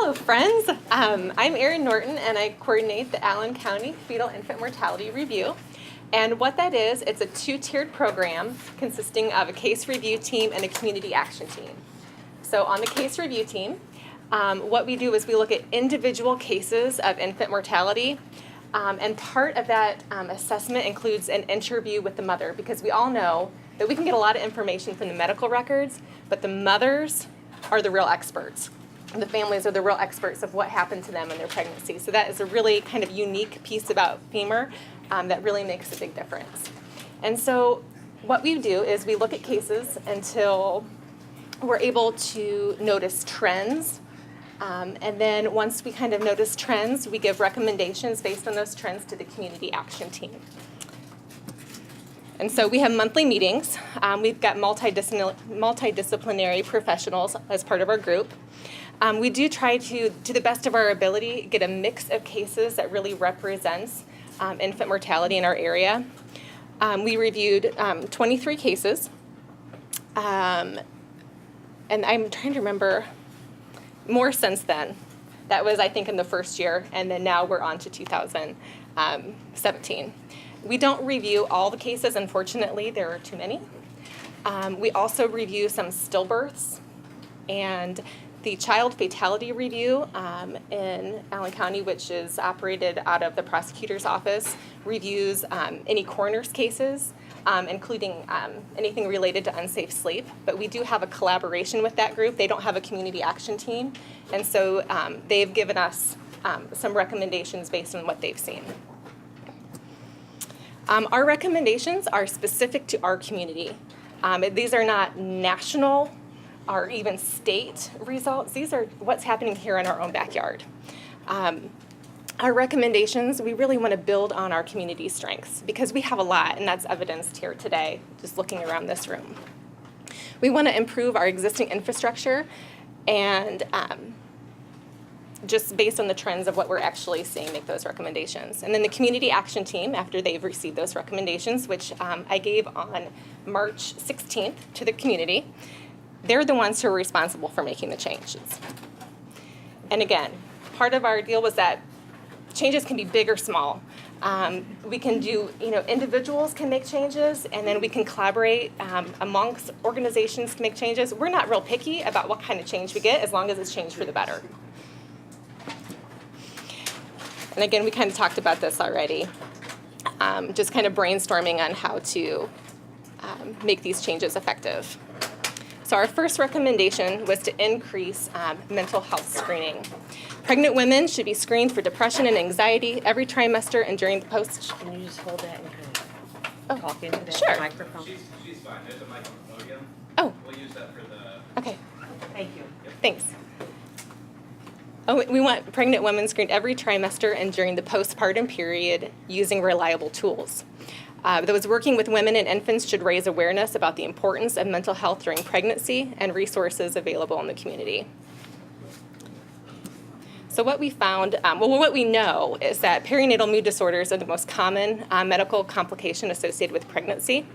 Hello, friends. I'm Erin Norton, and I coordinate the Allen County Fetal Infant Mortality Review. And what that is, it's a two-tiered program consisting of a case review team and a community action team. So on the case review team, what we do is we look at individual cases of infant mortality, and part of that assessment includes an interview with the mother, because we all know that we can get a lot of information from the medical records, but the mothers are the real experts. The families are the real experts of what happened to them in their pregnancy. So that is a really kind of unique piece about femur that really makes a big difference. And so what we do is we look at cases until we're able to notice trends. And then once we kind of notice trends, we give recommendations based on those trends to the community action team. And so we have monthly meetings. We've got multidisciplinary professionals as part of our group. We do try to the best of our ability, get a mix of cases that really represents infant mortality in our area. We reviewed 23 cases. And I'm trying to remember more since then. That was, I think, in the first year, and then now we're on to 2017. We don't review all the cases, unfortunately. There are too many. We also review some stillbirths, and the child fatality review in Allen County, which is operated out of the prosecutor's office, reviews any coroner's cases, including anything related to unsafe sleep. But we do have a collaboration with that group. They don't have a community action team, and so they've given us some recommendations based on what they've seen. Our recommendations are specific to our community. These are not national or even state results. These are what's happening here in our own backyard. Our recommendations, we really want to build on our community strengths because we have a lot, and that's evidenced here today, just looking around this room. We want to improve our existing infrastructure and just based on the trends of what we're actually seeing, make those recommendations. And then the community action team, after they've received those recommendations, which I gave on March 16th to the community, they're the ones who are responsible for making the changes. And again, part of our deal was that changes can be big or small. We can do, individuals can make changes, and then we can collaborate amongst organizations to make changes. We're not real picky about what kind of change we get as long as it's change for the better. And again, we kind of talked about this already, just kind of brainstorming on how to make these changes effective. So our first recommendation was to increase mental health screening. Pregnant women should be screened for depression and anxiety every trimester and during the post. Can you just hold that and kind of talk into that microphone? She's fine. There's a mic on the podium. Oh. We'll use that for the... Okay. Thank you. Yep. Thanks. Oh, we want pregnant women screened every trimester and during the postpartum period using reliable tools. Those working with women and infants should raise awareness about the importance of mental health during pregnancy and resources available in the community. So what we found, what we know is that perinatal mood disorders are the most common medical complication associated with pregnancy.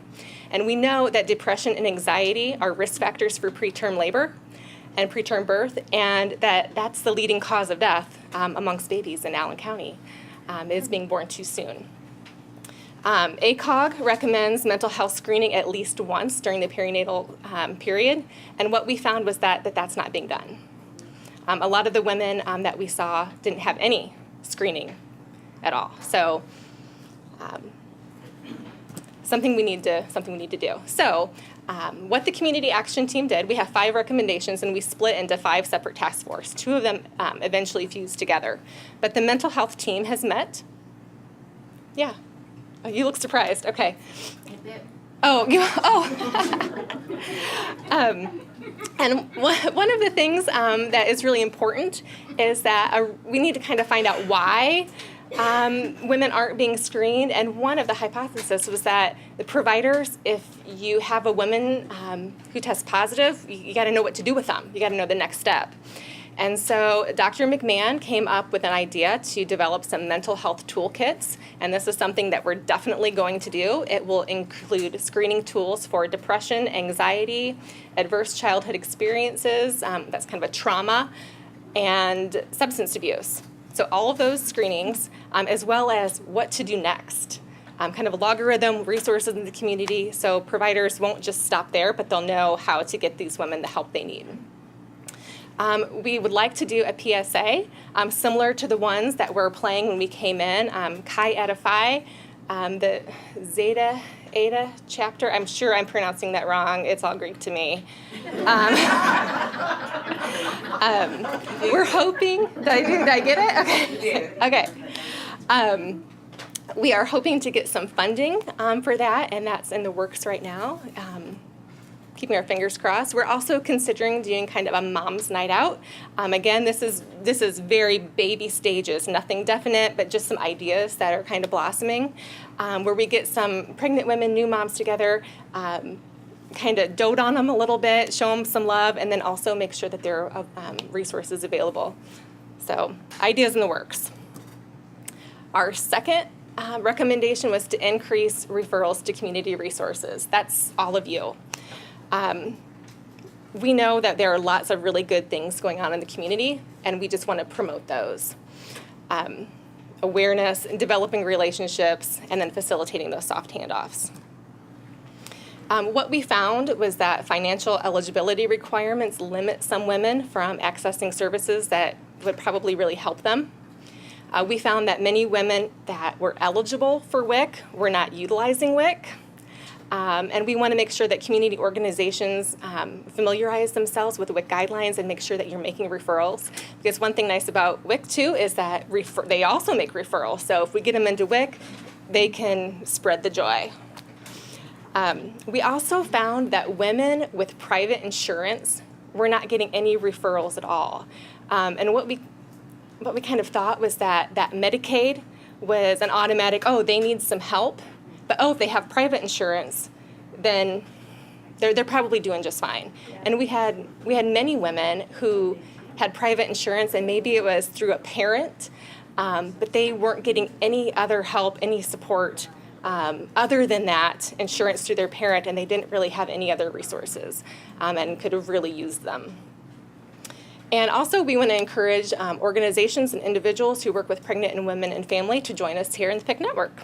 And we know that depression and anxiety are risk factors for preterm labor and preterm birth, and that's the leading cause of death amongst babies in Allen County, is being born too soon. ACOG recommends mental health screening at least once during the perinatal period, and what we found was that that's not being done. A lot of the women that we saw didn't have any screening at all. So something we need to do. So what the community action team did, we have 5 recommendations, and we split into 5 separate task forces. 2 of them eventually fused together. But the mental health team has met. Yeah. Oh, you look surprised. Okay. Oh. And one of the things that is really important is that we need to kind of find out why women aren't being screened. And one of the hypotheses was that the providers, if you have a woman who tests positive, you got to know what to do with them. You got to know the next step. And so Dr. McMahon came up with an idea to develop some mental health toolkits, and this is something that we're definitely going to do. It will include screening tools for depression, anxiety, adverse childhood experiences, that's kind of a trauma, and substance abuse. So all of those screenings, as well as what to do next. Kind of a logarithm, resources in the community, so providers won't just stop there, but they'll know how to get these women the help they need. We would like to do a PSA, similar to the ones that were playing when we came in, Chi Eta Phi, the Zeta Eta chapter. I'm sure I'm pronouncing that wrong. It's all Greek to me. We're hoping, did I get it? Okay. Okay. We are hoping to get some funding for that, and that's in the works right now. Keeping our fingers crossed. We're also considering doing kind of a mom's night out. Again, this is very baby stages, nothing definite, but just some ideas that are kind of blossoming, where we get some pregnant women, new moms together, kind of dote on them a little bit, show them some love, and then also make sure that there are resources available. So ideas in the works. Our second recommendation was to increase referrals to community resources. That's all of you. We know that there are lots of really good things going on in the community, and we just want to promote those. Awareness, and developing relationships, and then facilitating those soft handoffs. What we found was that financial eligibility requirements limit some women from accessing services that would probably really help them. We found that many women that were eligible for WIC were not utilizing WIC. And we want to make sure that community organizations familiarize themselves with WIC guidelines and make sure that you're making referrals. Because one thing nice about WIC too is that they also make referrals. So if we get them into WIC, they can spread the joy. We also found that women with private insurance were not getting any referrals at all. And what we kind of thought was that Medicaid was an automatic, oh, they need some help. But if they have private insurance, then they're probably doing just fine. Yeah. And we had many women who had private insurance, and maybe it was through a parent, but they weren't getting any other help, any support other than that insurance through their parent, and they didn't really have any other resources and could have really used them. And also, we want to encourage organizations and individuals who work with pregnant and women and family to join us here in the PIC network.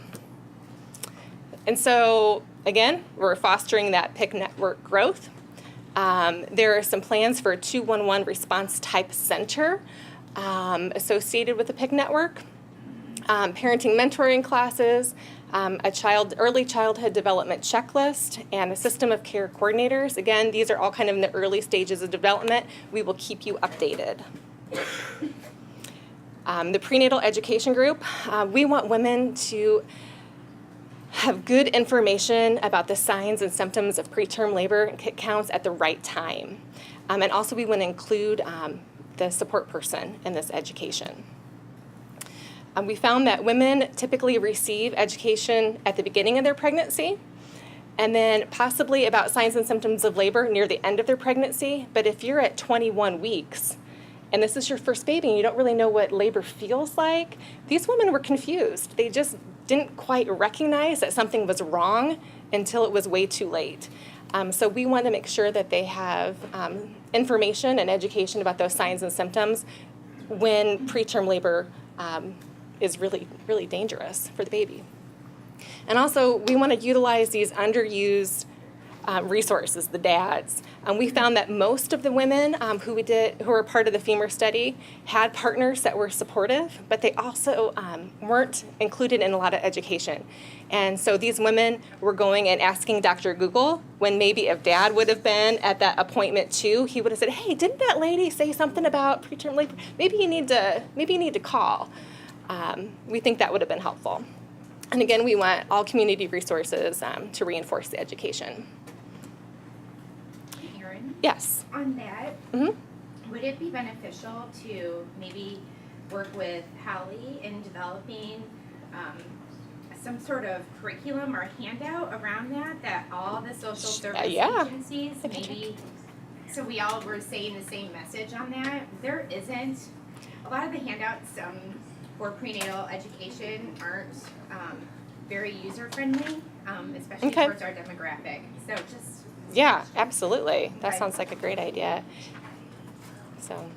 And so, again, we're fostering that PIC network growth. There are some plans for a 211 response type center associated with the PIC network, parenting mentoring classes, a early childhood development checklist, and a system of care coordinators. Again, these are all kind of in the early stages of development. We will keep you updated. The prenatal education group, we want women to have good information about the signs and symptoms of preterm labor counts at the right time. And also we want to include the support person in this education. We found that women typically receive education at the beginning of their pregnancy, and then possibly about signs and symptoms of labor near the end of their pregnancy. But if you're at 21 weeks, and this is your first baby, and you don't really know what labor feels like, these women were confused. They just didn't quite recognize that something was wrong until it was way too late. So we want to make sure that they have information and education about those signs and symptoms when preterm labor is really, really dangerous for the baby. And also, we want to utilize these underused resources, the dads. We found that most of the women who were part of the femur study had partners that were supportive, but they also weren't included in a lot of education. And so these women were going and asking Dr. Google, when maybe if Dad would have been at that appointment too, he would have said, hey, didn't that lady say something about preterm labor? Maybe you need to call. We think that would have been helpful. And again, we want all community resources to reinforce the education. Erin? Yes. On that, would it be beneficial to maybe work with Hallie in developing some sort of curriculum or handout around that all the social service agencies maybe, so we all were saying the same message on that? There isn't, a lot of the handouts for prenatal education aren't very user-friendly, especially towards our demographic. So just... Yeah, absolutely. That sounds like a great idea. So,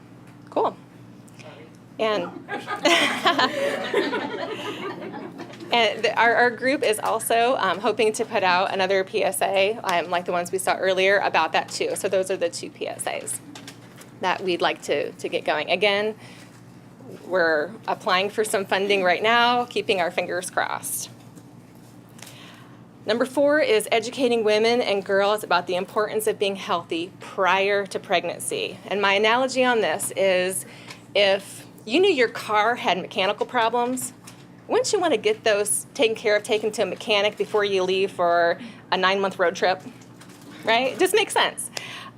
cool. And, our group is also hoping to put out another PSA, like the ones we saw earlier, about that too. So those are the 2 PSAs that we'd like to get going. Again, we're applying for some funding right now, keeping our fingers crossed. Number 4 is educating women and girls about the importance of being healthy prior to pregnancy. And my analogy on this is, if you knew your car had mechanical problems, wouldn't you want to get those taken care of, taken to a mechanic before you leave for a 9-month road trip? Right? It just makes sense.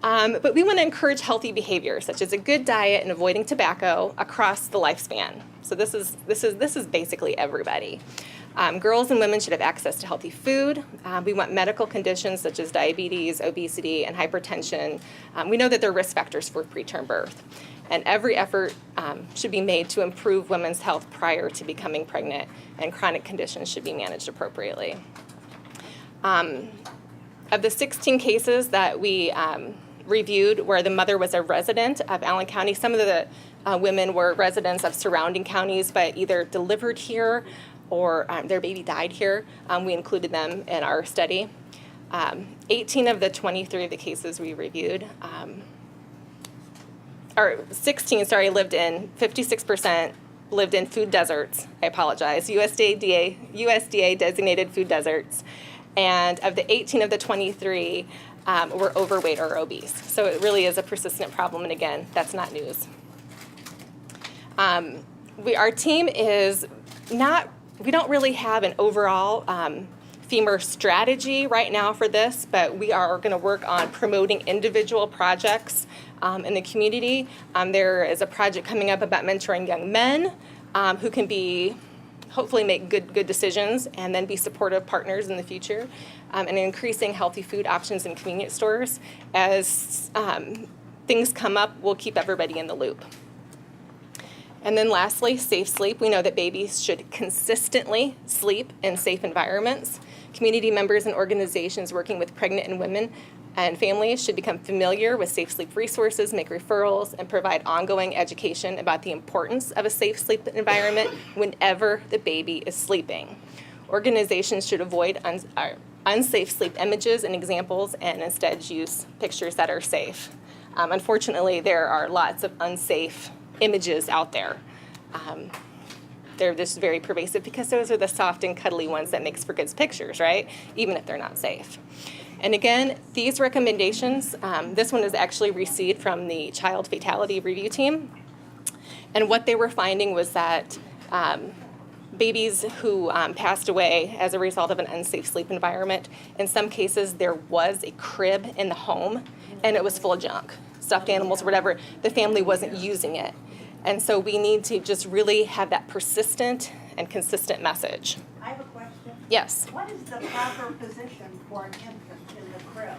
But we want to encourage healthy behavior, such as a good diet and avoiding tobacco across the lifespan. So this is basically everybody. Girls and women should have access to healthy food. We want medical conditions such as diabetes, obesity, and hypertension. We know that they're risk factors for preterm birth. And every effort should be made to improve women's health prior to becoming pregnant, and chronic conditions should be managed appropriately. Of the 16 cases that we reviewed where the mother was a resident of Allen County, some of the women were residents of surrounding counties but either delivered here or their baby died here. We included them in our study. 18 of the 23 of the cases we reviewed, or 16, sorry, 56% lived in food deserts. I apologize. USDA designated food deserts. And of the 18 of the 23 were overweight or obese. So it really is a persistent problem, and again, that's not news. Our team is not, we don't really have an overall femur strategy right now for this, but we are going to work on promoting individual projects in the community. There is a project coming up about mentoring young men who can hopefully make good decisions and then be supportive partners in the future, and increasing healthy food options in convenience stores. As things come up, we'll keep everybody in the loop. And then lastly, safe sleep. We know that babies should consistently sleep in safe environments. Community members and organizations working with pregnant and women and families should become familiar with safe sleep resources, make referrals, and provide ongoing education about the importance of a safe sleep environment whenever the baby is sleeping. Organizations should avoid unsafe sleep images and examples and instead use pictures that are safe. Unfortunately, there are lots of unsafe images out there. They're just very pervasive because those are the soft and cuddly ones that makes for good pictures, right? Even if they're not safe. And again, these recommendations, this one is actually received from the Child Fatality Review Team. And what they were finding was that babies who passed away as a result of an unsafe sleep environment, in some cases there was a crib in the home and it was full of junk, stuffed animals or whatever. The family wasn't using it. And so we need to just really have that persistent and consistent message. I have a question. Yes. What is the proper position for an infant in the crib?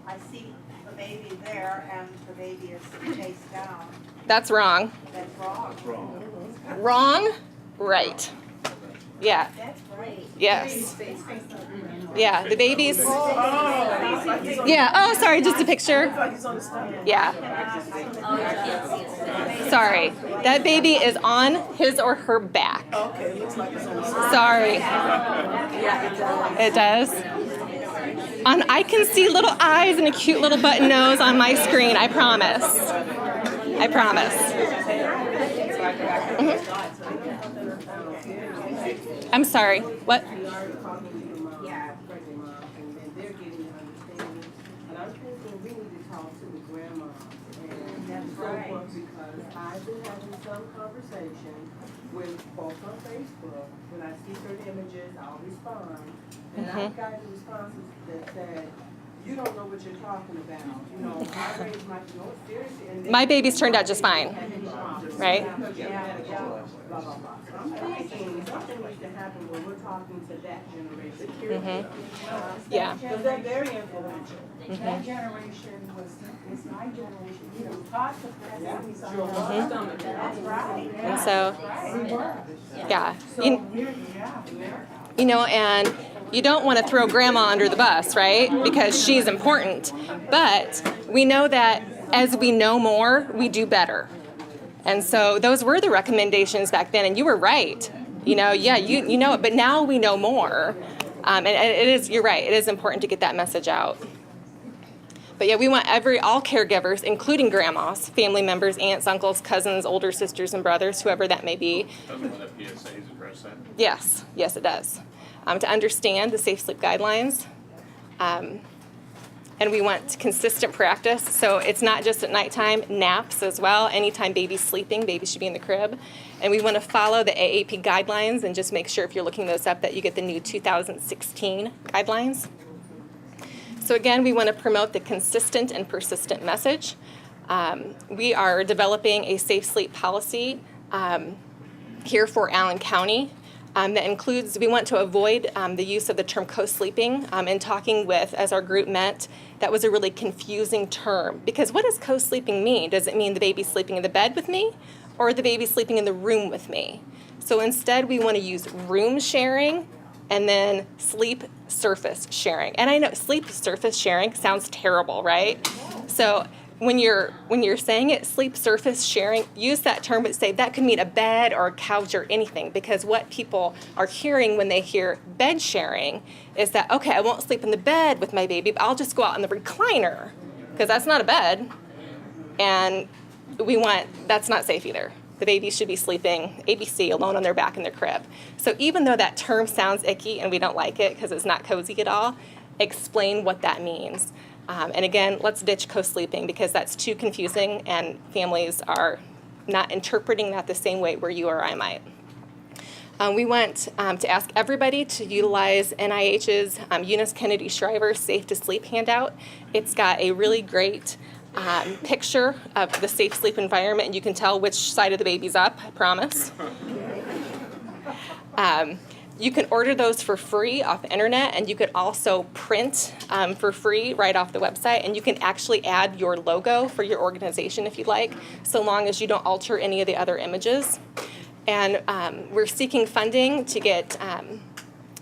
I see the baby there and the baby is face down. That's wrong. That's wrong. Wrong? Right. Yeah. That's right. Yes. Yeah, the baby's. Yeah, oh, sorry, just a picture. Yeah. Sorry. That baby is on his or her back. Sorry. It does. I can see little eyes and a cute little button nose on my screen, I promise. I promise. Mm-hmm. I'm sorry, what? I've been having some conversation with folks on Facebook. When I see certain images, I'll respond. And I've gotten responses that said, you don't know what you're talking about. You know, I raised my seriously. And my baby's turned out just fine, right? I'm thinking something needs to happen when we're talking to that generation. Yeah. Because they're very influential. That generation was my generation. You know, taught to press. That's right. And so, yeah. You know, and you don't want to throw grandma under the bus, right? Because she's important. But we know that as we know more, we do better. And so those were the recommendations back then, and you were right. You know it, but now we know more. And you're right, it is important to get that message out. But yeah, we want all caregivers, including grandmas, family members, aunts, uncles, cousins, older sisters and brothers, whoever that may be. Doesn't one of the PSAs address that? Yes, it does. To understand the safe sleep guidelines. And we want consistent practice. So it's not just at nighttime, naps as well. Anytime baby's sleeping, baby should be in the crib. And we want to follow the AAP guidelines and just make sure if you're looking those up that you get the new 2016 guidelines. So again, we want to promote the consistent and persistent message. We are developing a safe sleep policy here for Allen County. That includes, we want to avoid the use of the term co-sleeping. In talking with, as our group met, that was a really confusing term. Because what does co-sleeping mean? Does it mean the baby's sleeping in the bed with me, or the baby's sleeping in the room with me? So instead, we want to use room sharing and then sleep surface sharing. And I know sleep surface sharing sounds terrible, right? So when you're saying it, sleep surface sharing, use that term, but say that could mean a bed or a couch or anything, because what people are hearing when they hear bed sharing is that, okay, I won't sleep in the bed with my baby, but I'll just go out in the recliner, because that's not a bed, and that's not safe either. The baby should be sleeping ABC alone on their back in their crib. So even though that term sounds icky and we don't like it because it's not cozy at all, explain what that means. And again, let's ditch co-sleeping because that's too confusing and families are not interpreting that the same way where you or I might. We want to ask everybody to utilize NIH's Eunice Kennedy Shriver Safe to Sleep handout. It's got a really great picture of the safe sleep environment, and you can tell which side of the baby's up, I promise. You can order those for free off the internet, and you could also print for free right off the website, and you can actually add your logo for your organization if you'd like, so long as you don't alter any of the other images. And we're seeking funding to get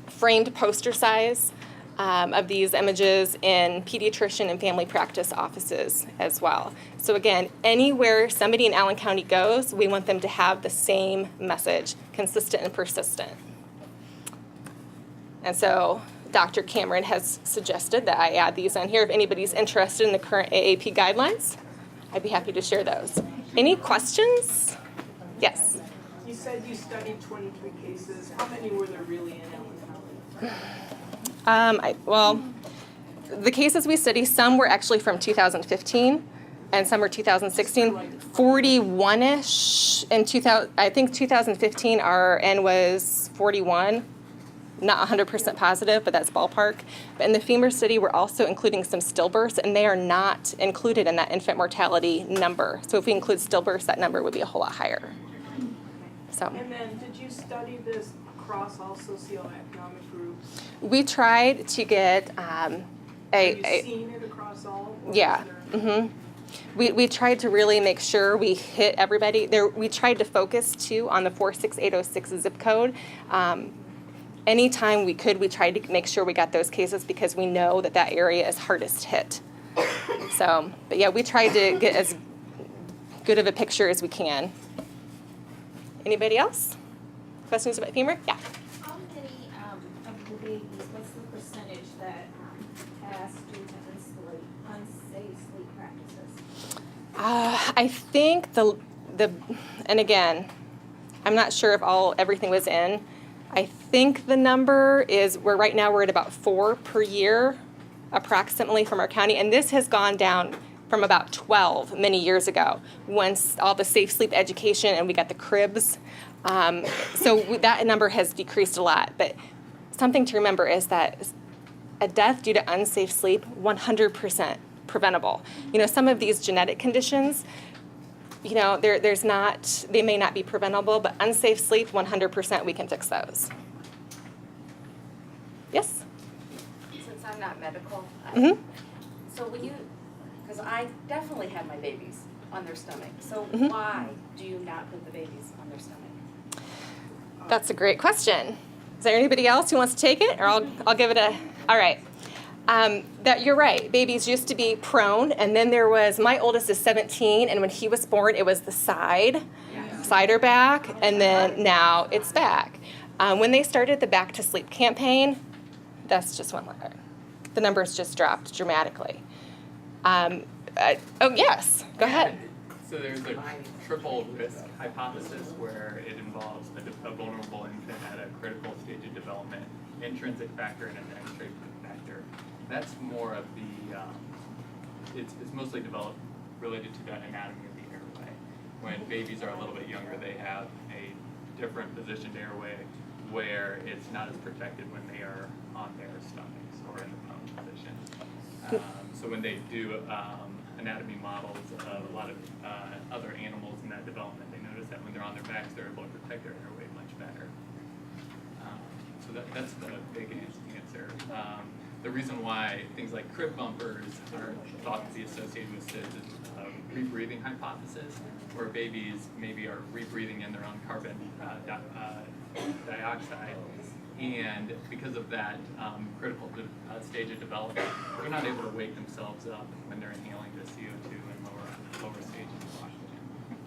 framed poster size of these images in pediatrician and family practice offices as well. So again, anywhere somebody in Allen County goes, we want them to have the same message, consistent and persistent. And so Dr. Cameron has suggested that I add these on here. If anybody's interested in the current AAP guidelines, I'd be happy to share those. Any questions? Yes. You said you studied 23 cases. How many were there really in Allen County? Well, the cases we studied, some were actually from 2015, and some were 2016. 41-ish in 2000. I think 2015 our N was 41. Not 100% positive, but that's ballpark. But in the femur study, we're also including some stillbirths, and they are not included in that infant mortality number. So if we include stillbirths, that number would be a whole lot higher. So. And then, did you study this across all socioeconomic groups? We tried to get Have you seen it across all? Yeah. Mm-hmm. We tried to really make sure we hit everybody. We tried to focus too on the 46806 zip code. Anytime we could, we tried to make sure we got those cases because we know that that area is hardest hit. So, but yeah, we tried to get as good of a picture as we can. Anybody else? Questions about femur? Yeah. How many of the babies, what's the percentage that pass due to unsafe sleep practices? I think and again, I'm not sure if everything was in. I think the number is, right now we're at about 4 per year, approximately, from our county, and this has gone down from about 12 many years ago, once all the safe sleep education and we got the cribs. So that number has decreased a lot, but something to remember is that a death due to unsafe sleep, 100% preventable. Some of these genetic conditions, they may not be preventable, but unsafe sleep, 100% we can fix those. Yes? Since I'm not medical, Mm-hmm. so because I definitely had my babies on their stomach, so Mm-hmm. why do you not put the babies on their stomach? That's a great question. Is there anybody else who wants to take it, or I'll give it all right. That you're right. Babies used to be prone, and then there was, my oldest is 17, and when he was born, it was the side or back, and then now it's back. When they started the Back to Sleep campaign, that's just one letter. The numbers just dropped dramatically. Oh, yes, go ahead. So there's a triple risk hypothesis where it involves a vulnerable infant at a critical stage of development, intrinsic factor and an extrinsic factor. That's more of the, it's mostly developed related to the anatomy of the airway. When babies are a little bit younger, they have a different positioned airway where it's not as protected when they are on their stomachs or in the prone position. So when they do anatomy models of a lot of other animals in that development, they notice that when they're on their backs, they're able to protect their airway much better. So that's the big answer. The reason why things like crib bumpers are thought to be associated with SIDS is a rebreathing hypothesis, where babies maybe are rebreathing in their own carbon dioxide, and because of that critical stage of development, they're not able to wake themselves up when they're inhaling the CO2 and lower stages of oxygen.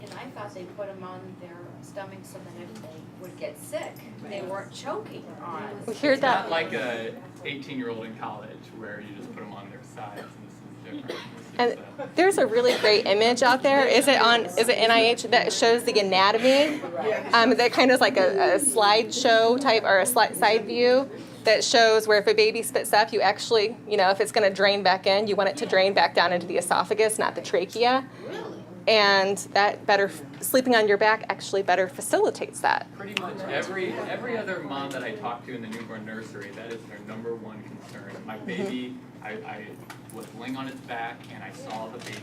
And I thought they put them on their stomachs so that if they would get sick, they weren't choking on. We hear It's that. not like a 18-year-old in college where you just put them on their sides, and this is different. And there's a really great image out there. Is it NIH that shows the anatomy? That kind of like a slideshow type or a side view that shows where if a baby spits up, you actually, if it's going to drain back in, you want it to drain back down into the esophagus, not the trachea. And that sleeping on your back actually better facilitates that. Pretty much every other mom that I talk to in the newborn nursery, that is their number one concern. My baby, I was laying on its back and I saw the baby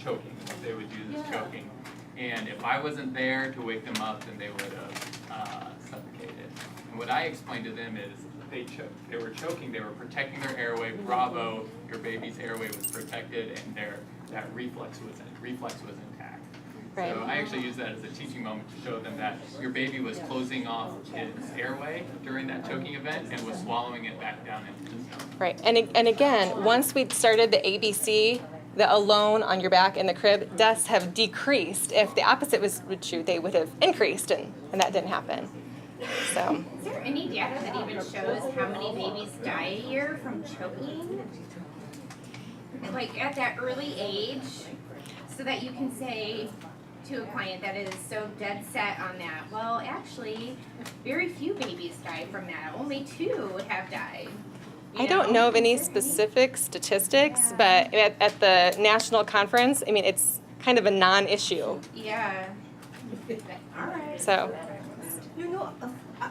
choking. They would use this choking. And if I wasn't there to wake them up, then they would have suffocated. And what I explained to them is they were choking, they were protecting their airway. Bravo, your baby's airway was protected and that reflex was intact. Right. So I actually use that as a teaching moment to show them that your baby was closing off its airway during that choking event and was swallowing it back down into the stomach. Right. And again, once we started the ABC, the alone on your back in the crib, deaths have decreased. If the opposite was true, they would have increased, and that didn't happen. So. Is there any data that even shows how many babies die a year from choking? Like at that early age, so that you can say to a client that is so dead set on that, well, actually, very few babies die from that. Only 2 have died. I don't know of any specific statistics, but at the national conference, it's kind of a non-issue. Yeah. All right. So.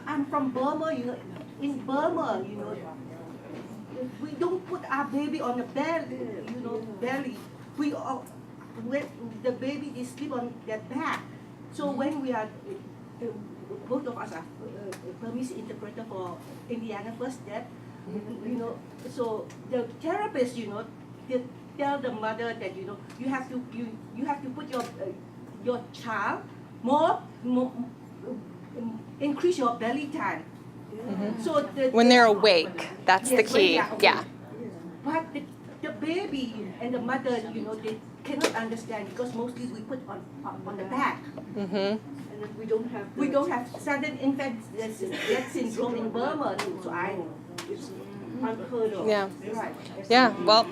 I'm from Burma, in Burma, we don't put our baby on the belly, when the baby is sleep on their back. So when we are, both of us are Burmese interpreter for Indiana First Step, so the therapist, they tell the mother that, you have to put your child more increase your belly time. Mm-hmm. So when they're awake, that's the key. Yeah. But the baby and the mother, they cannot understand because mostly we put on the back. Mm-hmm. And we don't have sudden infant death syndrome in Burma, so it's unheard of. Yeah. Right. Yeah. Well.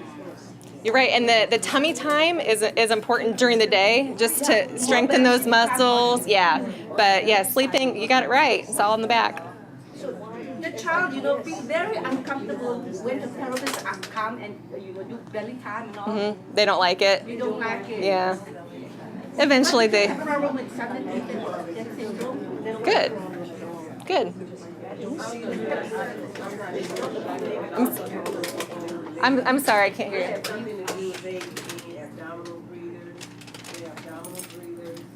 You're right, and the tummy time is important during the day, just to strengthen those muscles. Yeah, but yeah, sleeping, you got it right. It's all in the back. So the child, feel very uncomfortable when the therapists come and do belly time and all. Mm-hmm. They don't like it. They don't like it. Yeah. Eventually they. Good. Good. I'm sorry, I can't hear you. Abdominal breathers,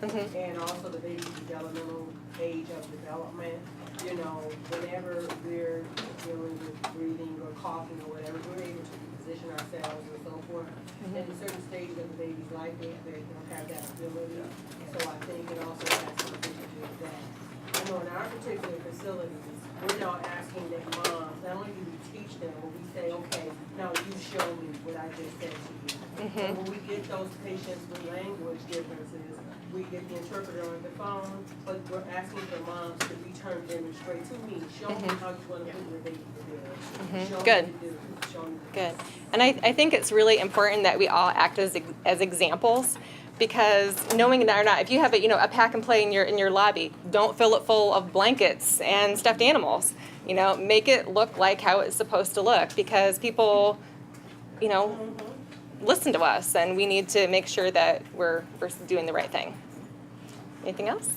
Mm-hmm. and also the baby's developmental age of development. Whenever we're dealing with breathing or coughing or whatever, we're able to position ourselves and so forth. At a certain stage of the baby's life, they don't have that ability. So I think it also has something to do with that. In our particular facilities, we're now asking that moms not only do we teach them, but we say, okay, now you show me what I just said to you. And when we get those patients with language differences, we get the interpreter on the phone, but we're asking the moms to return demonstrate to me. Show me how you want to put your baby to bed. Show Good. me the difference. Show me the Good. And I think it's really important that we all act as examples, because knowing it or not, if you have a pack and play in your lobby, don't fill it full of blankets and stuffed animals. Make it look like how it's supposed to look, because people, listen to us, and we need to make sure that we're doing the right thing. Anything else?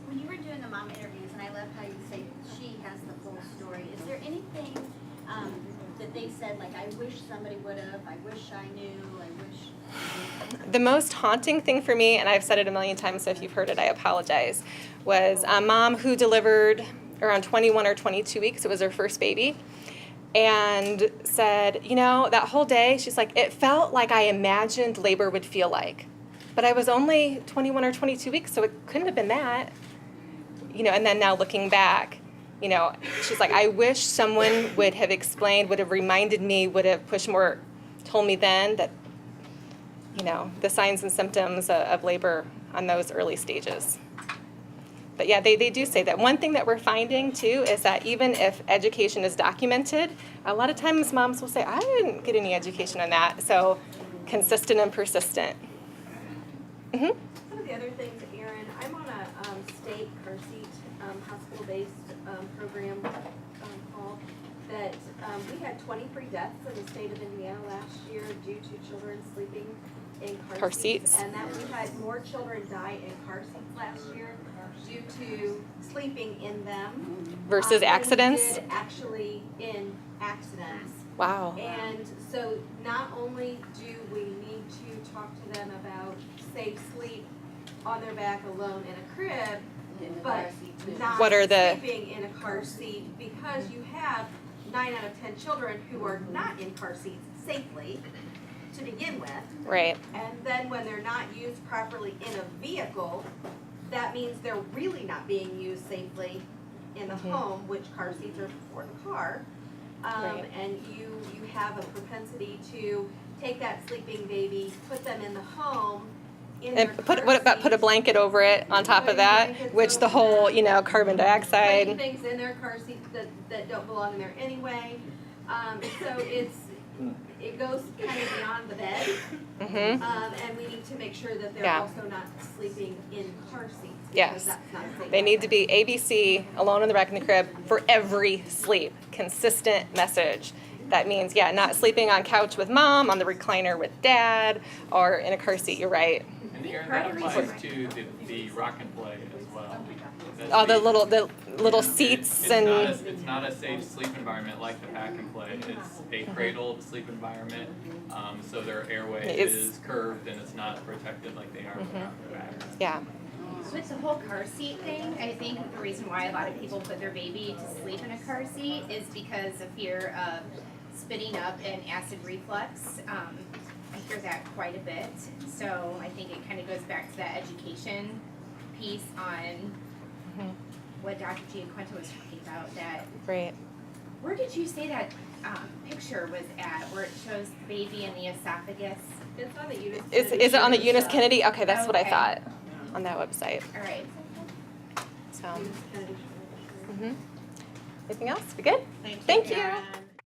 When you were doing the mom interviews, and I love how you say she has the full story, is there anything that they said, like, I wish somebody would have, I wish I knew, I wish? The most haunting thing for me, and I've said it a million times, so if you've heard it, I apologize, was a mom who delivered around 21 or 22 weeks. It was her first baby. And said, that whole day, she's like, it felt like I imagined labor would feel like. But I was only 21 or 22 weeks, so it couldn't have been that. And then now looking back, she's like, I wish someone would have explained, would have reminded me, would have pushed more, told me then that, the signs and symptoms of labor on those early stages. But yeah, they do say that. One thing that we're finding too is that even if education is documented, a lot of times moms will say, I didn't get any education on that. So consistent and persistent. Some of the other things, Erin, I'm on a state car seat hospital-based program call that we had 23 deaths in the state of Indiana last year due to children sleeping in car seats. And that we had more children die in car seats last year due to sleeping in them versus accidents? Than we did actually in accidents. Wow. And so not only do we need to talk to them about safe sleep on their back alone in a crib, but not sleeping in a car seat, because you have 9 out of 10 children who are not in car seats safely to begin with. Right. And then when they're not used properly in a vehicle, that means they're really not being used safely in the home, which car seats are for the car. And you have a propensity to take that sleeping baby, put them in the home, and put a blanket over it on top of that, which the whole carbon dioxide. Putting things in their car seats that don't belong in there anyway. So it goes kind of beyond the bed, and we need to make sure that they're also not sleeping in car seats. Yes, that's not safe. They need to be ABC, alone in the back in the crib, for every sleep. Consistent message. That means, not sleeping on couch with mom, on the recliner with dad, or in a car seat. You're right. And Erin, that applies to the rock and play as well. All the little seats it's not a safe sleep environment like the pack and play. It's a cradled sleep environment, so their airway is curved and it's not protected like they are without their back. Yeah. With the whole car seat thing, I think the reason why a lot of people put their baby to sleep in a car seat is because of fear of spitting up and acid reflux. I hear that quite a bit. So I think it kind of goes back to that education piece on what Dr. Giaquinto was talking about. That Right. Where did you say that picture was at, where it shows the baby in the esophagus? It's on the Eunice Is it on the Eunice Kennedy? Okay, that's what I Okay. thought on that website. All right. So. Anything else? We good? Thank you. Erin.